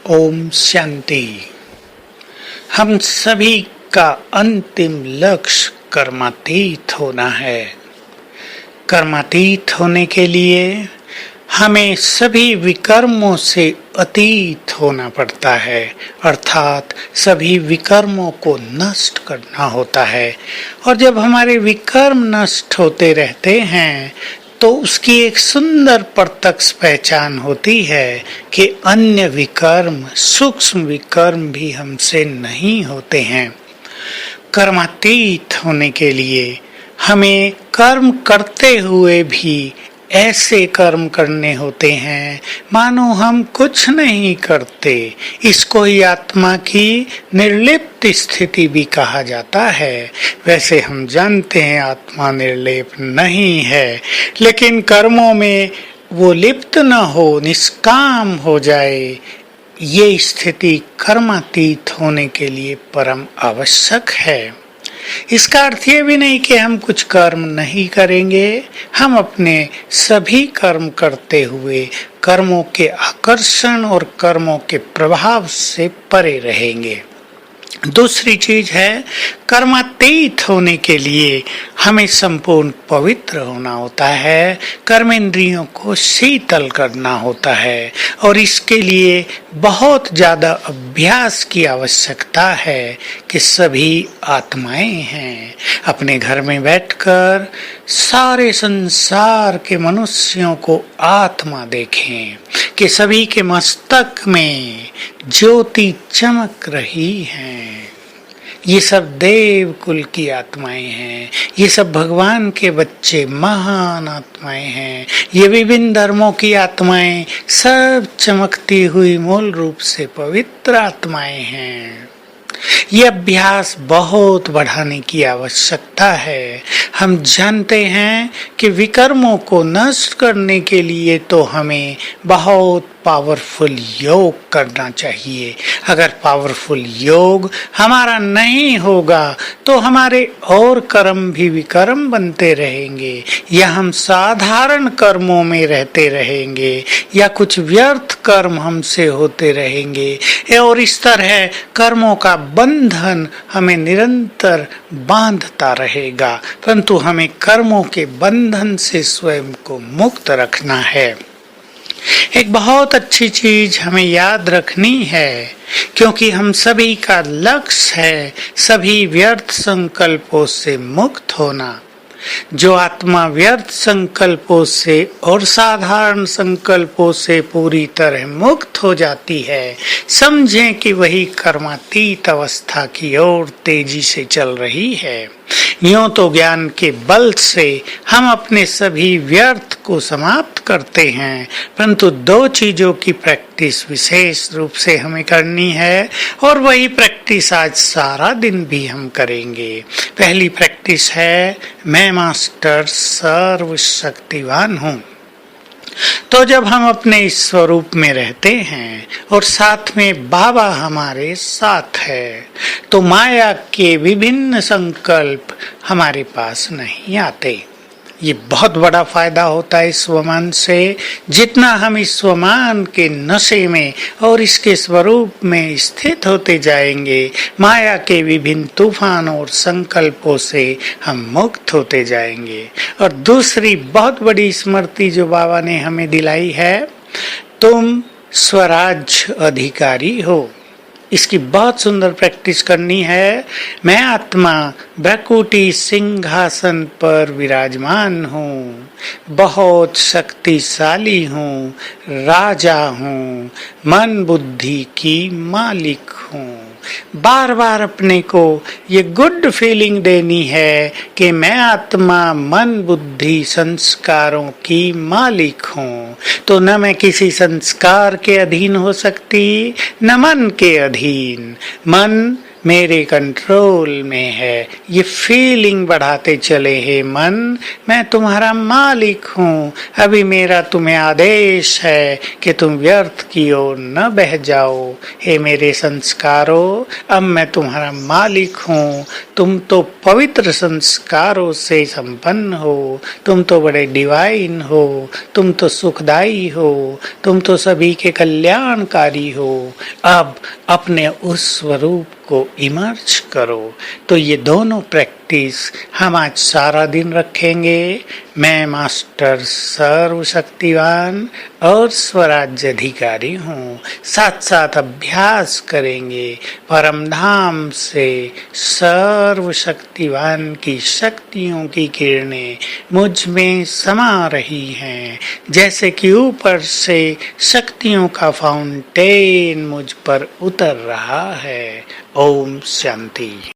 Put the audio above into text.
ओम शांति। हम सभी का अंतिम लक्ष्य कर्मातीत होना है। कर्मातीत होने के लिए हमें सभी विकर्मों से अतीत होना पड़ता है, अर्थात सभी विकर्मों को नष्ट करना होता है। और जब हमारे विकर्म नष्ट होते रहते हैं तो उसकी एक सुंदर प्रत्यक्ष पहचान होती है कि अन्य विकर्म, सूक्ष्म विकर्म भी हमसे नहीं होते हैं। कर्मातीत होने के लिए हमें कर्म करते हुए भी ऐसे कर्म करने होते हैं मानो हम कुछ नहीं करते। इसको ही आत्मा की निर्लिप्त स्थिति भी कहा जाता है। वैसे हम जानते हैं आत्मा निर्लेप नहीं है, लेकिन कर्मों में वो लिप्त न हो, निष्काम हो जाए, ये स्थिति कर्मातीत होने के लिए परम आवश्यक है। इसका अर्थ ये भी नहीं कि हम कुछ कर्म नहीं करेंगे। हम अपने सभी कर्म करते हुए कर्मों के आकर्षण और कर्मों के प्रभाव से परे रहेंगे। दूसरी चीज है, कर्मातीत होने के लिए हमें संपूर्ण पवित्र होना होता है, कर्मेंद्रियों को शीतल करना होता है और इसके लिए बहुत ज्यादा अभ्यास की आवश्यकता है कि सभी आत्माएं हैं। अपने घर में बैठकर सारे संसार के मनुष्यों को आत्मा देखें कि सभी के मस्तक में ज्योति चमक रही है। ये सब देव कुल की आत्माएं हैं, ये सब भगवान के बच्चे महान आत्माएं हैं। ये विभिन्न धर्मों की आत्माएं सब चमकती हुई मूल रूप से पवित्र आत्माएं हैं। ये अभ्यास बहुत बढ़ाने की आवश्यकता है। हम जानते हैं कि विकर्मों को नष्ट करने के लिए तो हमें बहुत पावरफुल योग करना चाहिए। अगर पावरफुल योग हमारा नहीं होगा तो हमारे और कर्म भी विकर्म बनते रहेंगे, या हम साधारण कर्मों में रहते रहेंगे, या कुछ व्यर्थ कर्म हमसे होते रहेंगे, और इस तरह कर्मों का बंधन हमें निरंतर बांधता रहेगा। परंतु हमें कर्मों के बंधन से स्वयं को मुक्त रखना है। एक बहुत अच्छी चीज हमें याद रखनी है, क्योंकि हम सभी का लक्ष्य है सभी व्यर्थ संकल्पों से मुक्त होना। जो आत्मा व्यर्थ संकल्पों से और साधारण संकल्पों से पूरी तरह मुक्त हो जाती है, समझें कि वही कर्मातीत अवस्था की ओर तेजी से चल रही है। यूं तो ज्ञान के बल से हम अपने सभी व्यर्थ को समाप्त करते हैं, परंतु दो चीजों की प्रैक्टिस विशेष रूप से हमें करनी है, और वही प्रैक्टिस आज सारा दिन भी हम करेंगे। पहली प्रैक्टिस है, मैं मास्टर सर्वशक्तिवान हूँ। तो जब हम अपने स्वरूप में रहते हैं और साथ में बाबा हमारे साथ है, तो माया के विभिन्न संकल्प हमारे पास नहीं आते। ये बहुत बड़ा फायदा होता है स्वमान से। जितना हम इस स्वमान के नशे में और इसके स्वरूप में स्थित होते जाएंगे, माया के विभिन्न तूफानों और संकल्पों से हम मुक्त होते जाएंगे। और दूसरी बहुत बड़ी स्मृति जो बाबा ने हमें दिलाई है, तुम स्वराज्य अधिकारी हो। इसकी बहुत सुंदर प्रैक्टिस करनी है। मैं आत्मा भ्रकुटी सिंहासन पर विराजमान हूँ, बहुत शक्तिशाली हूँ, राजा हूँ, मन बुद्धि की मालिक हूँ। बार बार अपने को ये गुड फीलिंग देनी है कि मैं आत्मा मन बुद्धि संस्कारों की मालिक हूँ। तो न मैं किसी संस्कार के अधीन हो सकती, न मन के अधीन। मन मेरे कंट्रोल में है। ये फीलिंग बढ़ाते चले हे मन, मैं तुम्हारा मालिक हूँ। अभी मेरा तुम्हें आदेश है कि तुम व्यर्थ की ओर न बह जाओ। हे मेरे संस्कारों, अब मैं तुम्हारा मालिक हूँ। तुम तो पवित्र संस्कारों से संपन्न हो, तुम तो बड़े डिवाइन हो, तुम तो सुखदाई हो, तुम तो सभी के कल्याणकारी हो। अब अपने उस स्वरूप को इमर्ज करो। तो ये दोनों प्रैक्टिस हम आज सारा दिन रखेंगे। मैं मास्टर सर्वशक्तिवान और स्वराज्य अधिकारी हूँ। साथ साथ अभ्यास करेंगे। परम धाम से सर्वशक्तिवान की शक्तियों की किरणें मुझ में समा रही हैं, जैसे कि ऊपर से शक्तियों का फाउंटेन मुझ पर उतर रहा है। ओम शांति।